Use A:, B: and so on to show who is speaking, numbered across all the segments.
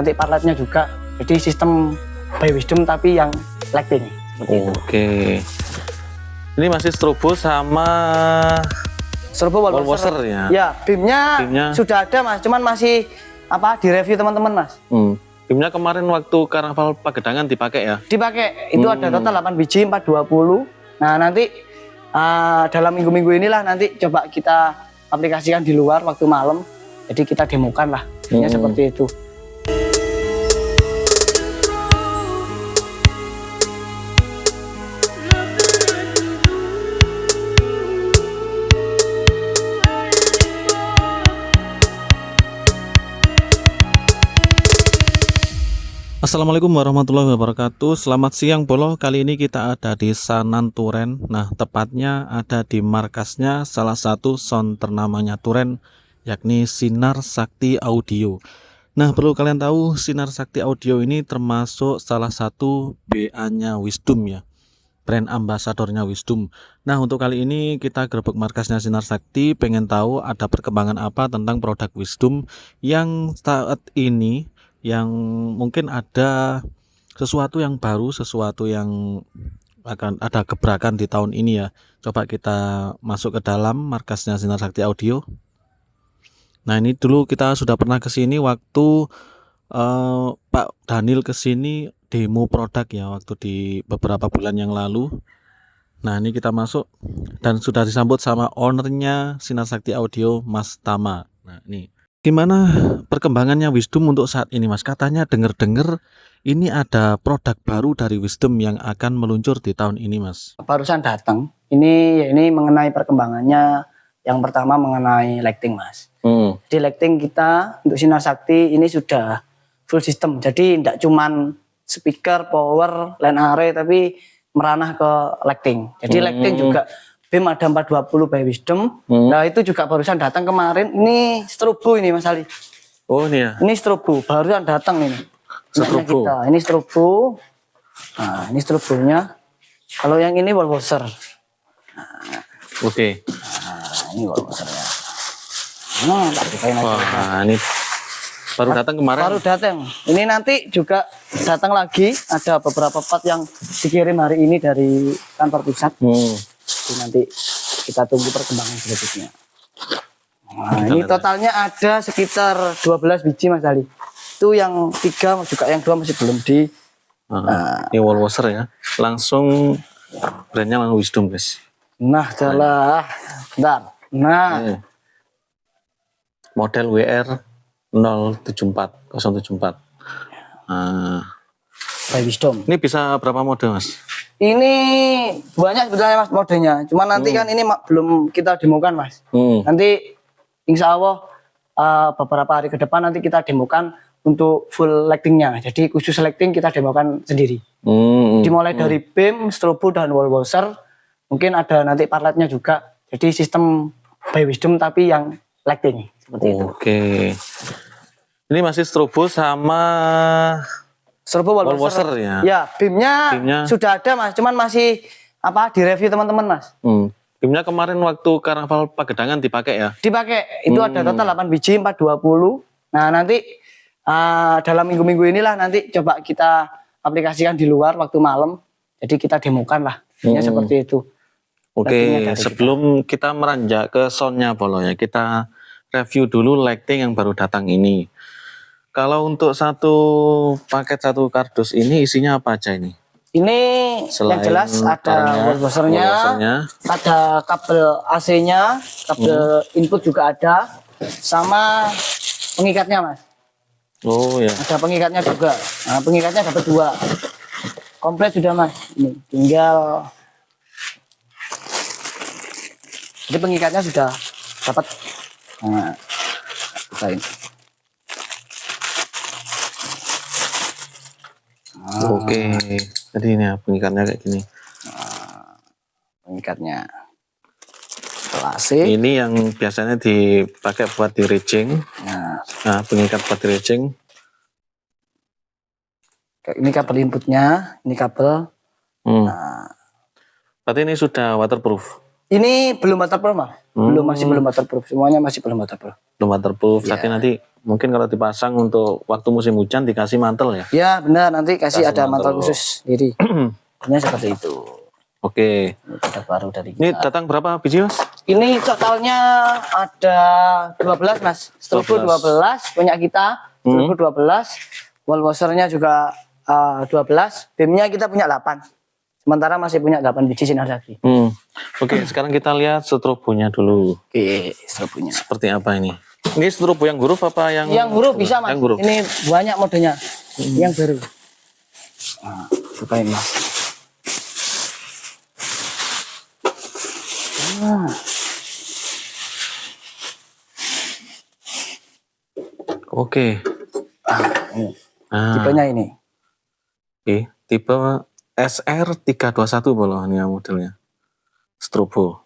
A: nanti partletnya juga. Jadi sistem by Wisdom tapi yang lighting.
B: Oke. Ini masih strobo sama
A: Strobo wall
B: washer
A: washer
B: ya.
A: Ya, beamnya sudah ada Mas, cuman masih direview teman-teman Mas.
B: Beamnya kemarin waktu Karnaval Pagedangan dipakai ya?
A: Dipakai, itu ada total 8 biji 420. Nah nanti dalam minggu-minggu inilah nanti coba kita aplikasikan di luar waktu malam. Jadi kita demokan lah, seperti itu.
B: Assalamualaikum warahmatullahi wabarakatuh. Selamat siang Bolo. Kali ini kita ada di Sanan Turen. Nah, tepatnya ada di markasnya salah satu sound ternamanya Turen, yakni Sinar Sakti Audio. Nah, perlu kalian tahu Sinar Sakti Audio ini termasuk salah satu BA-nya Wisdom ya, brand ambasadornya Wisdom. Nah, untuk kali ini kita gerbek markasnya Sinar Sakti, pengen tahu ada perkembangan apa tentang produk Wisdom yang saat ini, yang mungkin ada sesuatu yang baru, sesuatu yang akan ada gebrakan di tahun ini ya. Coba kita masuk ke dalam markasnya Sinar Sakti Audio. Nah, ini dulu kita sudah pernah ke sini waktu Pak Daniel ke sini demo produk ya, waktu di beberapa bulan yang lalu. Nah, ini kita masuk dan sudah disambut sama ownernya Sinar Sakti Audio, Mas Tama. Nah, ini gimana perkembangannya Wisdom untuk saat ini Mas? Katanya dengar-dengar ini ada produk baru dari Wisdom yang akan meluncur di tahun ini Mas.
A: Barusan datang. Ini mengenai perkembangannya. Yang pertama mengenai lighting Mas. Jadi lighting kita untuk Sinar Sakti ini sudah full system. Jadi tidak cuman speaker, power, line array, tapi meranah ke lighting. Jadi lighting juga beam ada 420 by Wisdom. Nah itu juga barusan datang kemarin. Ini strobo ini Mas Ali.
B: Oh ini ya.
A: Ini strobo barusan datang ini.
B: Strobo.
A: Kita. Ini strobo. Nah ini strobonya. Kalau yang ini wall washer.
B: Oke.
A: Nah ini wall washer ya. Nah
B: wah ini baru datang kemarin.
A: Baru datang. Ini nanti juga datang lagi. Ada beberapa part yang dikirim hari ini dari kantor pusat. Jadi nanti kita tunggu perkembangan berikutnya. Nah, ini totalnya ada sekitar 12 biji Mas Ali. Itu yang 3 juga yang 2 masih belum di.
B: Ini wall washer ya. Langsung brandnya langsung Wisdom guys.
A: Nah, jalan. Bentar. Nah.
B: Model WR 074.
A: By Wisdom.
B: Ini bisa berapa mode Mas?
A: Ini banyak sebetulnya Mas modenya. Cuma nanti kan ini belum kita demokan Mas. Nanti insya Allah beberapa hari ke depan nanti kita demokan untuk full lightingnya. Jadi khusus lighting kita demokan sendiri. Dimulai dari beam, strobo dan wall washer. Mungkin ada nanti partletnya juga. Jadi sistem by Wisdom tapi yang lighting seperti itu.
B: Oke. Ini masih strobo sama
A: strobo wall washer
B: ya.
A: Ya, beamnya sudah ada Mas, cuman masih direview teman-teman Mas.
B: Beamnya kemarin waktu Karnaval Pagedangan dipakai ya?
A: Dipakai, itu ada total 8 biji 420. Nah nanti dalam minggu-minggu inilah nanti coba kita aplikasikan di luar waktu malam. Jadi kita demokan lah, seperti itu.
B: Oke, sebelum kita meranjak ke soundnya Bolo ya, kita review dulu lighting yang baru datang ini. Kalau untuk satu kardus ini isinya apa aja ini?
A: Ini
B: selain
A: yang jelas ada wall washernya, ada kabel AC-nya, kabel input juga ada, sama pengikatnya Mas.
B: Oh ya.
A: Ada pengikatnya juga. Nah, pengikatnya dapat 2. Komplit sudah Mas. Ini tinggal. Jadi pengikatnya sudah dapat. Nah, ini.
B: Oke, jadi ini ya pengikatnya kayak gini.
A: Pengikatnya AC.
B: Ini yang biasanya dipakai buat di rigging. Nah, pengikat buat di rigging.
A: Ini kabel inputnya, ini kabel.
B: Berarti ini sudah waterproof.
A: Ini belum waterproof mas, belum waterproof, semuanya masih belum waterproof.
B: Belum waterproof, tapi nanti mungkin kalau dipasang untuk waktu musim hujan dikasih mantel ya?
A: Ya benar, nanti kasih ada
B: mantel.
A: mantel khusus sendiri. Ini seperti itu.
B: Oke.
A: Ini produk baru dari
B: Ini
A: kita.
B: datang berapa biji mas?
A: Ini totalnya ada 12 mas, strobo 12 punya kita, strobo 12, wall washernya juga 12, BIM-nya kita punya 8. Sementara masih punya 8 biji sinar sakti.
B: Oke, sekarang kita lihat strobonya dulu.
A: Oke, strobonya.
B: Seperti apa ini? Ini strobo yang huruf apa yang?
A: Yang huruf bisa mas.
B: Yang huruf.
A: Ini banyak modenya. Yang baru. Nah, bukain mas. Nah.
B: Oke.
A: Ini. Tipenya ini.
B: Oke, tipe SR321 bolo ini ya modelnya. Strobo.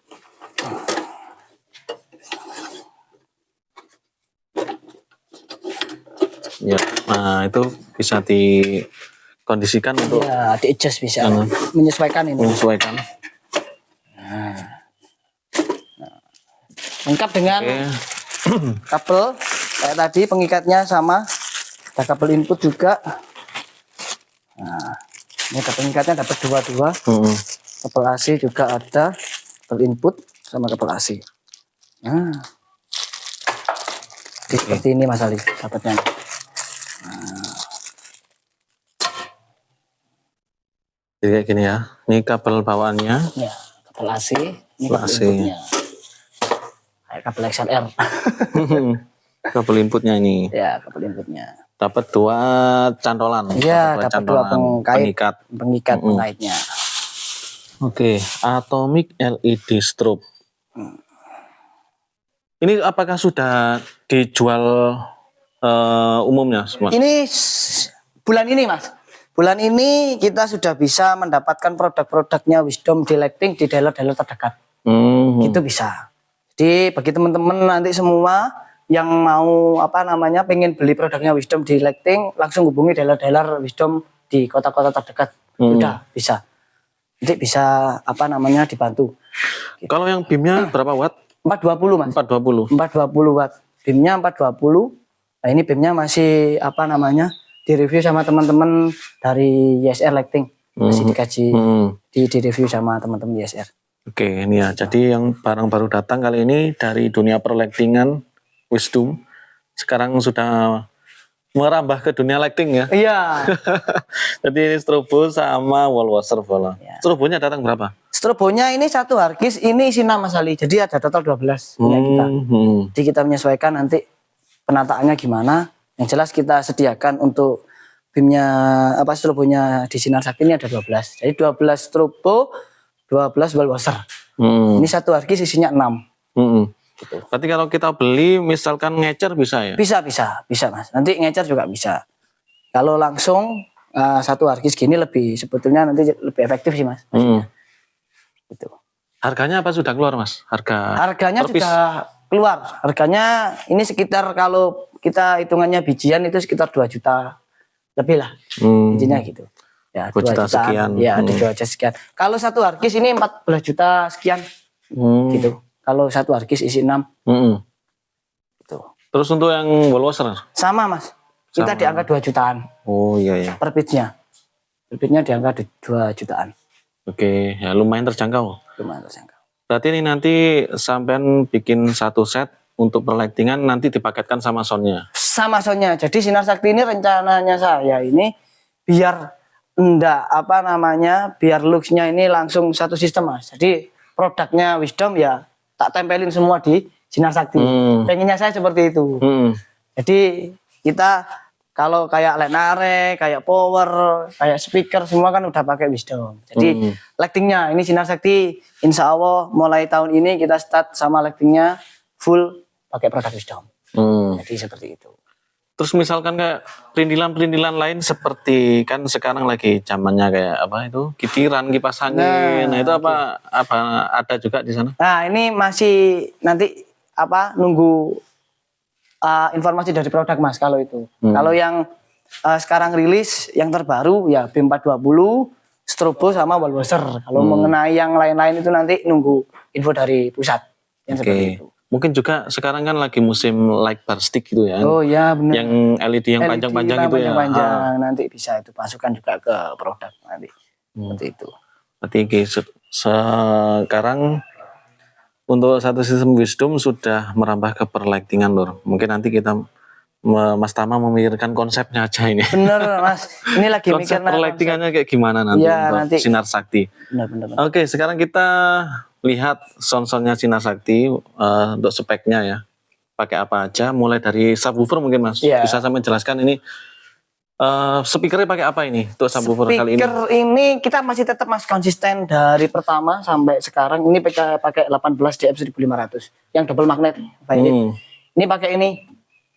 B: Ya, nah itu bisa dikondisikan untuk
A: Ya, di-adjust bisa. Menyesuaikan ini.
B: menyesuaikan.
A: Lengkap dengan
B: Oke.
A: kabel kayak tadi, pengikatnya sama. Ada kabel input juga. Nah, ini kabel pengikatnya dapat dua. Kabel AC juga ada, kabel input sama kabel AC. Nah, seperti ini Mas Ali dapatnya.
B: Jadi kayak gini ya. Ini kabel bawaannya.
A: Ya, kabel AC, ini
B: Kabel
A: kabel
B: AC.
A: inputnya. Kayak kabel XLR.
B: Kabel inputnya ini.
A: Ya, kabel inputnya.
B: Dapat 2 cantolan.
A: Iya, dapat 2
B: pengikat.
A: pengikat pengaitnya.
B: Oke, Atomic LED strobe. Ini apakah sudah dijual umumnya semua?
A: Ini bulan ini Mas. Bulan ini kita sudah bisa mendapatkan produk-produknya Wisdom di lighting di dealer-dealer terdekat. Itu bisa. Jadi bagi teman-teman nanti semua yang mau pengen beli produknya Wisdom di lighting, langsung hubungi dealer-dealer Wisdom di kota-kota terdekat. Sudah bisa. Jadi bisa dibantu.
B: Kalau yang BIM-nya berapa watt?
A: 420 Mas.
B: 420.
A: 420 watt. BIM-nya 420. Nah, ini BIM-nya masih direview sama teman-teman dari YSR Lighting. Masih dikaji di review sama teman-teman YSR.
B: Oke, ini ya. Jadi yang barang baru datang kali ini dari dunia perlightingan Wisdom. Sekarang sudah merambah ke dunia lighting ya.
A: Iya.
B: Jadi ini strobo sama wall washer bola.
A: Ya.
B: Strobonya datang berapa?
A: Strobonya ini 1 harddisk, ini isi 6 Mas Ali. Jadi ada total 12 punya kita. Jadi kita menyesuaikan nanti penataannya gimana. Yang jelas kita sediakan untuk BIM-nya strobonya di sinar sakti ini ada 12. Jadi 12 strobo, 12 wall washer. Ini 1 harddisk isinya 6. Gitu.
B: Berarti kalau kita beli misalkan ngecer bisa ya?
A: Bisa Mas. Nanti ngecer juga bisa. Kalau langsung 1 harddisk gini sebetulnya nanti lebih efektif sih Mas. Gitu.
B: Harganya apa sudah keluar Mas?
A: Harganya
B: per piece?
A: sudah keluar. Harganya ini sekitar kalau kita hitungannya bijian itu sekitar 2 juta lebih lah. Bijinya gitu. Ya,
B: 2 juta sekian.
A: Ya, ada 2 juta sekian. Kalau 1 harddisk ini 14 juta sekian. Gitu. Kalau 1 harddisk isi 6. Gitu.
B: Terus untuk yang wall washer?
A: Sama Mas. Kita di angka 2 jutaan.
B: Oh iya.
A: Per pitch-nya. Per pitch-nya di angka 2 jutaan.
B: Oke, ya lumayan terjangkau.
A: Lumayan terjangkau.
B: Berarti ini nanti sampean bikin 1 set untuk perlightingan nanti dipaketkan sama soundnya.
A: Sama soundnya. Jadi sinar sakti ini rencananya saya ini biar biar looks-nya ini langsung satu sistem Mas. Jadi produknya Wisdom ya tak tempelin semua di sinar sakti. Pengennya saya seperti itu. Jadi kita kalau kayak lenare, kayak power, kayak speaker semua kan udah pakai Wisdom. Jadi lightingnya ini sinar sakti, insya Allah mulai tahun ini kita start sama lightingnya full pakai produk Wisdom. Jadi seperti itu.
B: Terus misalkan kayak perintilan-perintilan lain seperti kan sekarang lagi zamannya kayak kitiran, kipas angin. Nah, itu apa ada juga di sana?
A: Nah, ini masih nanti nunggu informasi dari produk Mas kalau itu. Kalau yang sekarang rilis yang terbaru ya BIM 420 strobo sama wall washer. Kalau mengenai yang lain-lain itu nanti nunggu info dari pusat. Yang seperti itu.
B: Mungkin juga sekarang kan lagi musim light bar stick gitu ya.
A: Oh ya benar.
B: Yang LED yang panjang-panjang itu ya.
A: Panjang nanti bisa itu masukkan juga ke produk nanti. Seperti itu.
B: Berarti sekarang untuk satu sistem Wisdom sudah merambah ke perlightingan lor. Mungkin nanti kita Mas Tama memikirkan konsepnya aja ini.
A: Bener Mas, ini lagi
B: konsep
A: mikir
B: perlightingannya kayak gimana nanti
A: ya,
B: untuk
A: nanti.
B: Sinar Sakti.
A: Benar.
B: Oke, sekarang kita lihat sound-soundnya Sinar Sakti untuk speknya ya. Pakai apa aja, mulai dari subwoofer mungkin Mas.
A: Ya.
B: Bisa sampai jelaskan ini speakernya pakai apa ini untuk subwoofer kali ini?
A: Speaker ini kita masih tetap Mas konsisten dari pertama sampai sekarang. Ini pakai 18 DF 1500 yang double magnet. Ini pakai ini.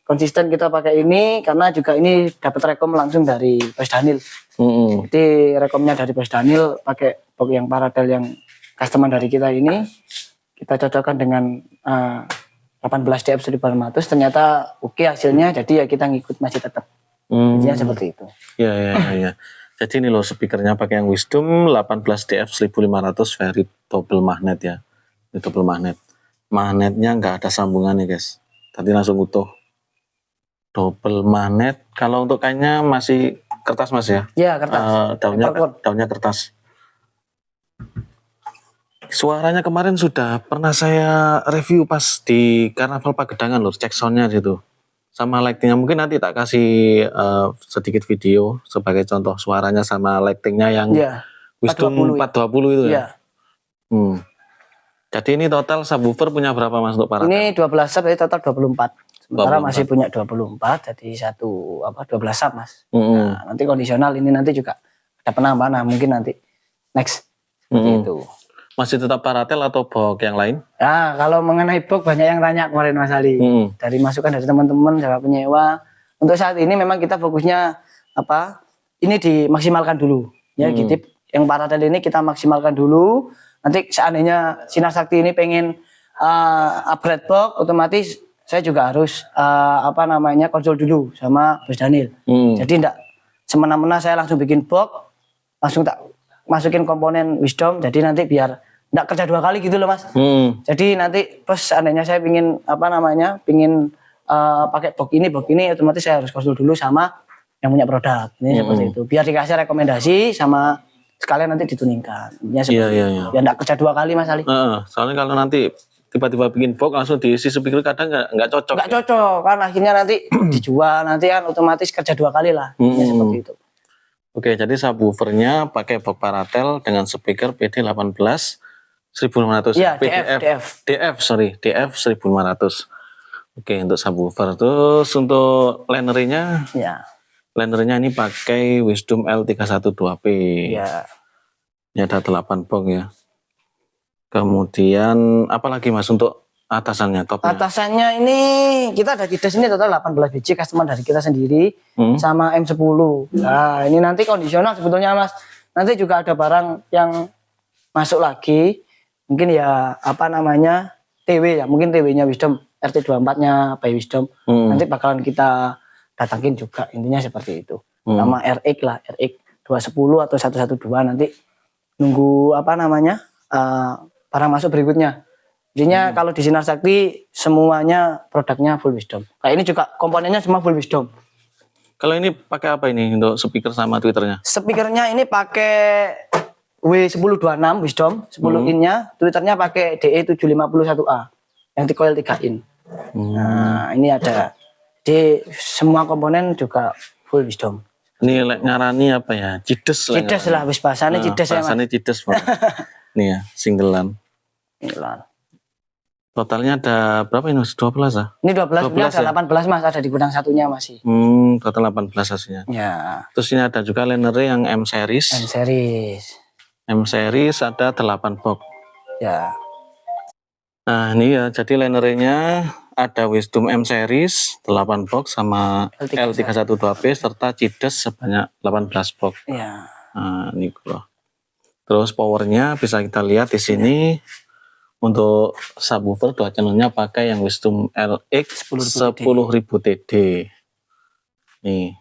A: Konsisten kita pakai ini karena juga ini dapat rekom langsung dari Bos Daniel. Jadi rekomnya dari Bos Daniel pakai box yang paralel yang customer dari kita ini kita cocokkan dengan 18 DF 1500 ternyata oke hasilnya, jadi ya kita ngikut masih tetap. Intinya seperti itu.
B: Ya. Jadi ini loh speakernya pakai yang Wisdom 18 DF 1500 very double magnet ya. Ini double magnet. Magnetnya nggak ada sambungannya guys. Tadi langsung utuh. Double magnet. Kalau untuk kainnya masih kertas Mas ya?
A: Iya kertas.
B: Daunnya kertas. Suaranya kemarin sudah pernah saya review pas di Karnaval Pagedangan loh, cek soundnya gitu. Sama lightingnya mungkin nanti tak kasih sedikit video sebagai contoh suaranya sama lightingnya yang Wisdom 420 itu ya. Jadi ini total subwoofer punya berapa Mas untuk para?
A: Ini 12 sub jadi total 24. Sementara masih punya 24 jadi 12 sub Mas. Nah, nanti kondisional ini nanti juga ada penambahan mungkin nanti next seperti itu.
B: Masih tetap paratel atau box yang lain?
A: Nah, kalau mengenai box banyak yang tanya kemarin Mas Ali. Dari masukan dari teman-teman sama penyewa. Untuk saat ini memang kita fokusnya ini dimaksimalkan dulu. Ya gitu. Yang paratel ini kita maksimalkan dulu. Nanti seandainya Sinar Sakti ini pengen upgrade box, otomatis saya juga harus konsul dulu sama Bos Daniel. Jadi enggak semena-mena saya langsung bikin box, langsung tak masukin komponen Wisdom, jadi nanti biar enggak kerja 2 kali gitu loh Mas. Jadi nanti pas seandainya saya pingin pakai box ini otomatis saya harus konsul dulu sama yang punya produk. Ini seperti itu. Biar dikasih rekomendasi sama sekalian nanti dituningkan. Iya. Biar enggak kerja 2 kali Mas Ali.
B: Soalnya kalau nanti tiba-tiba bikin box langsung diisi speaker kadang nggak cocok.
A: Nggak cocok kan akhirnya nanti dijual nanti kan otomatis kerja 2 kali lah. Seperti itu.
B: Oke, jadi subwoofernya pakai box paratel dengan speaker PD 18 1500.
A: Iya,
B: DF 1500. Oke, untuk subwoofer. Terus untuk linernya?
A: Ya.
B: Linernya ini pakai Wisdom L312P.
A: Iya.
B: Ini ada 8 box ya. Kemudian apalagi Mas untuk atasannya, topnya?
A: Atasannya ini kita ada di sini total 18 biji customer dari kita sendiri sama M10. Nah, ini nanti kondisional sebetulnya Mas. Nanti juga ada barang yang masuk lagi. Mungkin ya TW ya, mungkin TW-nya Wisdom, RT24-nya by Wisdom. Nanti bakalan kita datangin juga, intinya seperti itu. Nama RX lah, RX 210 atau 112 nanti nunggu barang masuk berikutnya. Jadinya kalau di Sinar Sakti semuanya produknya full Wisdom. Kayak ini juga komponennya semua full Wisdom.
B: Kalau ini pakai apa ini untuk speaker sama tweeternya? Speakernya
A: ini pakai W1026 Wisdom, 10 in-nya, tweeternya pakai DE751A yang di coil 3 in. Nah, ini ada. Jadi semua komponen juga full Wisdom.
B: Ini nyarani apa ya? Cides
A: lah, wis bahasane cides ya Mas.
B: Bahasane cides nih ya, singlelan. Totalnya ada berapa ini Mas? 12 ya?
A: Ini 12 ini ada 18 Mas, ada di gudang satunya masih.
B: Total 18 hasilnya.
A: Ya.
B: Terus ini ada juga linernya yang M series. M series ada 8 box.
A: Ya.
B: Nah, ini ya, jadi linernya ada Wisdom M series 8 box sama L312P serta Cides sebanyak 18 box.
A: Ya.
B: Nah, ini loh. Terus powernya bisa kita lihat di sini. Untuk subwoofer 2 channelnya pakai yang Wisdom LX 10.000 TD. Nih.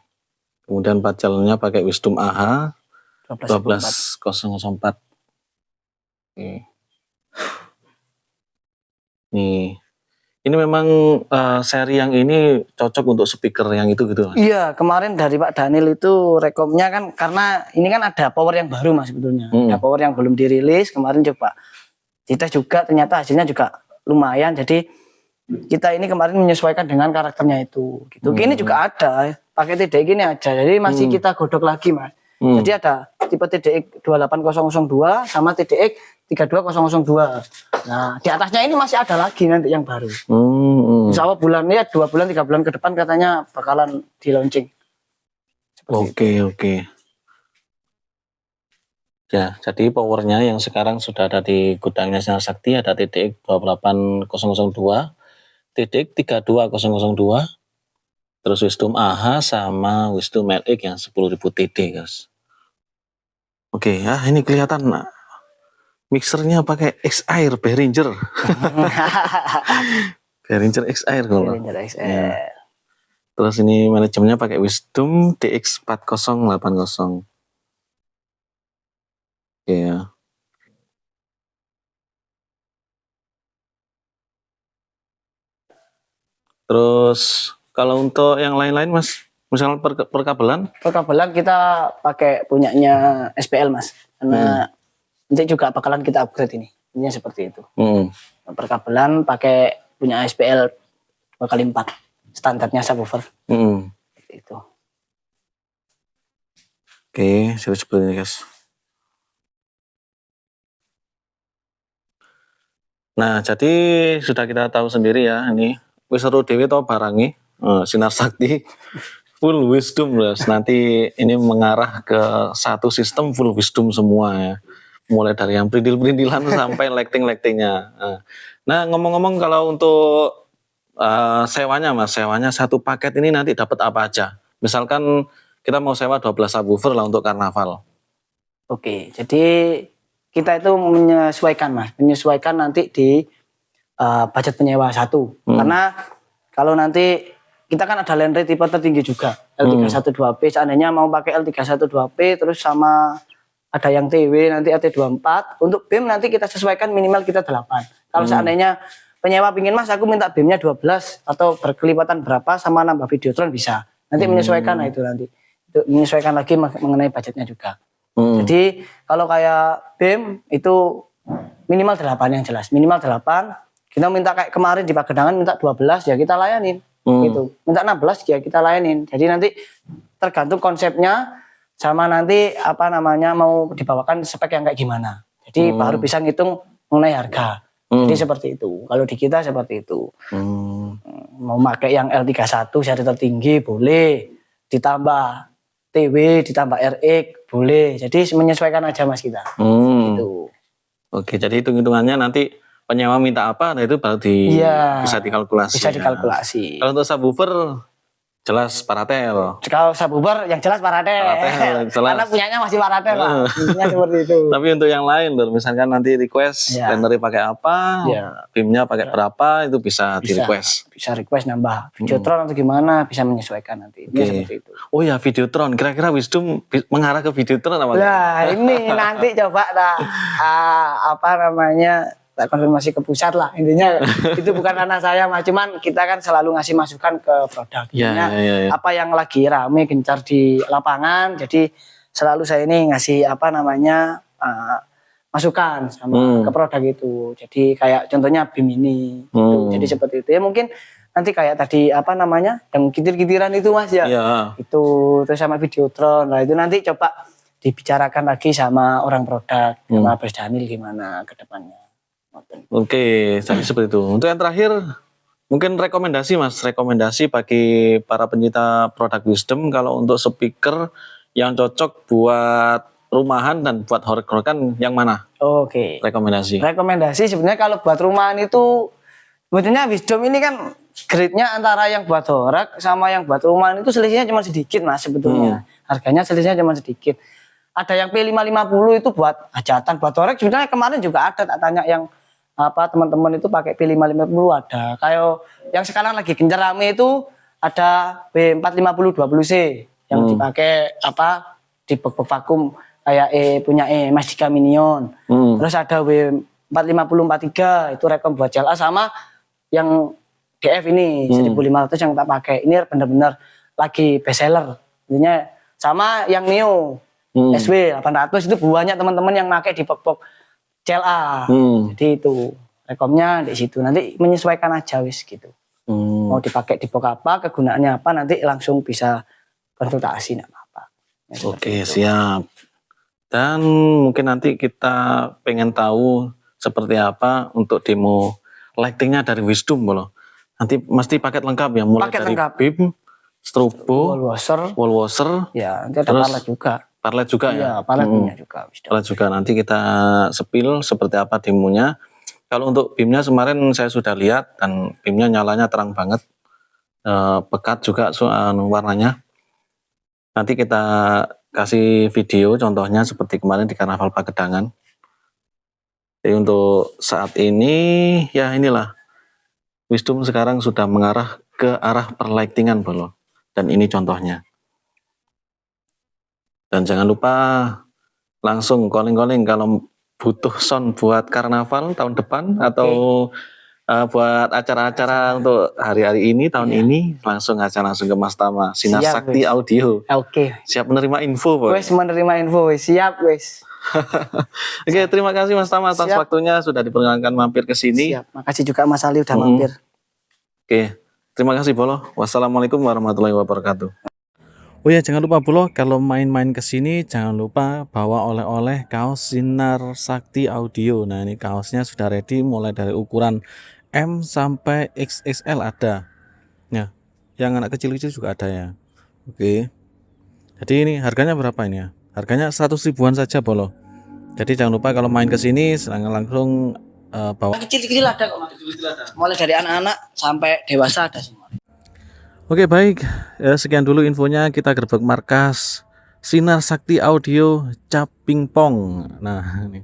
B: Kemudian 4 channelnya pakai Wisdom AH
A: 12.4.
B: 12.004. Oke. Nih. Ini memang seri yang ini cocok untuk speaker yang itu gitu, Mas.
A: Iya, kemarin dari Pak Daniel itu rekomnya kan karena ini kan ada power yang baru Mas sebetulnya. Ada power yang belum dirilis, kemarin coba kita juga ternyata hasilnya juga lumayan. Jadi kita ini kemarin menyesuaikan dengan karakternya itu. Gitu. Ini juga ada pakai TDX ini aja. Jadi masih kita godok lagi Mas. Jadi ada tipe TDX 28002 sama TDX 32002. Nah, di atasnya ini masih ada lagi nanti yang baru. Insya Allah bulannya 2 bulan 3 bulan ke depan katanya bakalan di launching.
B: Oke. Ya, jadi powernya yang sekarang sudah ada di gudangnya Sinar Sakti ada TDX 28002, TDX 32002, terus Wisdom AH sama Wisdom LX yang 10.000 TD, guys. Oke, ya ini kelihatan mixernya pakai X-Air Behringer. Behringer X-Air kalau.
A: Behringer XL.
B: Ya. Terus ini manajemennya pakai Wisdom DX4080. Oke ya. Terus kalau untuk yang lain-lain Mas, misalnya perkabelan?
A: Perkabelan kita pakai punyanya SPL Mas. Karena nanti juga bakalan kita upgrade ini. Ini seperti itu. Perkabelan pakai punya SPL 2x4. Standarnya subwoofer. Itu.
B: Oke, sudah seperti ini guys. Nah, jadi sudah kita tahu sendiri ya, ini wis seru dewe to barangi Sinar Sakti full wisdom guys. Nanti ini mengarah ke satu sistem full wisdom semua ya. Mulai dari yang perindil-perindilan sampai lighting-lightingnya. Nah, ngomong-ngomong kalau untuk sewanya Mas, sewanya satu paket ini nanti dapat apa aja? Misalkan kita mau sewa 12 subwoofer lah untuk karnaval.
A: Oke, jadi kita itu menyesuaikan Mas, menyesuaikan nanti di budget penyewa satu. Karena kalau nanti kita kan ada land rate tipe tertinggi juga, L312P. Seandainya mau pakai L312P terus sama ada yang TW nanti AT24, untuk BIM nanti kita sesuaikan minimal kita 8. Kalau seandainya penyewa pingin Mas aku minta BIM-nya 12 atau berkelipatan berapa sama nambah Videotron bisa. Nanti menyesuaikan itu nanti. Itu menyesuaikan lagi mengenai budgetnya juga. Jadi kalau kayak BIM itu minimal 8 yang jelas. Minimal 8. Kita minta kayak kemarin di Pagedangan minta 12 ya kita layanin. Gitu. Minta 16 ya kita layanin. Jadi nanti tergantung konsepnya sama nanti apa namanya mau dibawakan spek yang kayak gimana. Jadi baru bisa ngitung mengenai harga. Jadi seperti itu. Kalau di kita seperti itu. Mau pakai yang L31 seri tertinggi boleh, ditambah TW, ditambah RX boleh. Jadi menyesuaikan aja Mas kita. Gitu.
B: Oke, jadi hitung-hitungannya nanti penyewa minta apa, nah itu baru bisa dikalkulasi.
A: Bisa dikalkulasi.
B: Kalau untuk subwoofer jelas Paratel.
A: Kalau subwoofer yang jelas Paratel. Karena punyanya masih Paratel lah. Intinya seperti itu.
B: Tapi untuk yang lain, misalkan nanti request renderi pakai apa, BIM-nya pakai berapa, itu bisa di request.
A: Bisa request nambah Videotron atau gimana, bisa menyesuaikan nanti. Seperti itu.
B: Oh ya, Videotron. Kira-kira Wisdom mengarah ke Videotron apa?
A: Nah, ini nanti coba apa namanya? Tak konfirmasi ke pusat lah, intinya itu bukan ranah saya Mas, cuman kita kan selalu ngasih masukan ke produk. Apa yang lagi rame gencar di lapangan, jadi selalu saya ini ngasih apa namanya masukan sama ke produk itu. Jadi kayak contohnya BIM ini, gitu. Jadi seperti itu ya mungkin nanti kayak tadi apa namanya yang gitir-gitiran itu Mas ya, itu terus sama Videotron, nah itu nanti coba dibicarakan lagi sama orang produk, sama Bos Daniel gimana ke depannya.
B: Oke, jadi seperti itu. Untuk yang terakhir, mungkin rekomendasi Mas, rekomendasi bagi para pencinta produk Wisdom kalau untuk speaker yang cocok buat rumahan dan buat horeg-horegan yang mana?
A: Oke.
B: Rekomendasi.
A: Rekomendasi sebenarnya kalau buat rumahan itu sebetulnya Wisdom ini kan grade-nya antara yang buat horeg sama yang buat rumahan itu selisihnya cuma sedikit Mas sebetulnya. Harganya selisihnya cuma sedikit. Ada yang P550 itu buat hajatan, buat horeg sebenarnya kemarin juga ada tak tanya yang apa teman-teman itu pakai P550 ada. Kayak yang sekarang lagi gencar rame itu ada B450 20C yang dipakai apa di bak vakum kayak punya Mas Dika Minion. Terus ada W4543 itu rekom buat CLA, sama yang DF ini 1500 yang tak pakai. Ini benar-benar lagi best seller. Intinya sama yang Neo SW 800 itu banyak teman-teman yang pakai di box CLA. Jadi itu rekomnya di situ. Nanti menyesuaikan aja wis gitu. Mau dipakai di box apa, kegunaannya apa, nanti langsung bisa konsultasi enggak apa-apa. Ya,
B: Oke, siap. Dan mungkin nanti kita pengen tahu seperti apa untuk demo lightingnya dari Wisdom Bolo. Nanti mesti paket lengkap ya, mulai
A: Paket
B: dari
A: lengkap.
B: beam, strobo,
A: wall washer,
B: ya,
A: nanti ada
B: terus
A: parlet juga.
B: Parlet juga ya?
A: Iya, parlet punya juga.
B: Parlet juga, nanti kita spill seperti apa demonya. Kalau untuk beamnya kemarin saya sudah lihat dan beamnya nyalanya terang banget, pekat juga warnanya. Nanti kita kasih video contohnya seperti kemarin di Karnaval Pagedangan. Jadi untuk saat ini ya inilah Wisdom sekarang sudah mengarah ke arah perlightingan Bolo. Dan ini contohnya. Dan jangan lupa langsung calling-calling kalau butuh sound buat Karnaval tahun depan atau buat acara-acara untuk hari-hari ini, tahun ini, langsung aja langsung ke Mas Tama, Sinar Sakti Audio.
A: Oke.
B: Siap menerima info, Boy.
A: Wes menerima info, siap wes.
B: Oke, terima kasih Mas Tama atas waktunya sudah diperkenankan mampir ke sini.
A: Siap. Makasih juga Mas Ali udah mampir.
B: Oke, terima kasih Bolo. Wassalamualaikum warahmatullahi wabarakatuh. Oh ya, jangan lupa Bolo, kalau main-main ke sini jangan lupa bawa oleh-oleh kaos Sinar Sakti Audio. Nah, ini kaosnya sudah ready mulai dari ukuran M sampai XXL ada. Ya, yang anak kecil-kecil juga ada ya. Oke. Jadi ini harganya berapa ini ya? Harganya 100 ribuan saja Bolo. Jadi jangan lupa kalau main ke sini langsung bawa.
A: Kecil-kecil ada kok. Mulai dari anak-anak sampai dewasa ada semua.
B: Oke, baik. Sekian dulu infonya, kita gerbek markas Sinar Sakti Audio Capingpong. Nah, ini.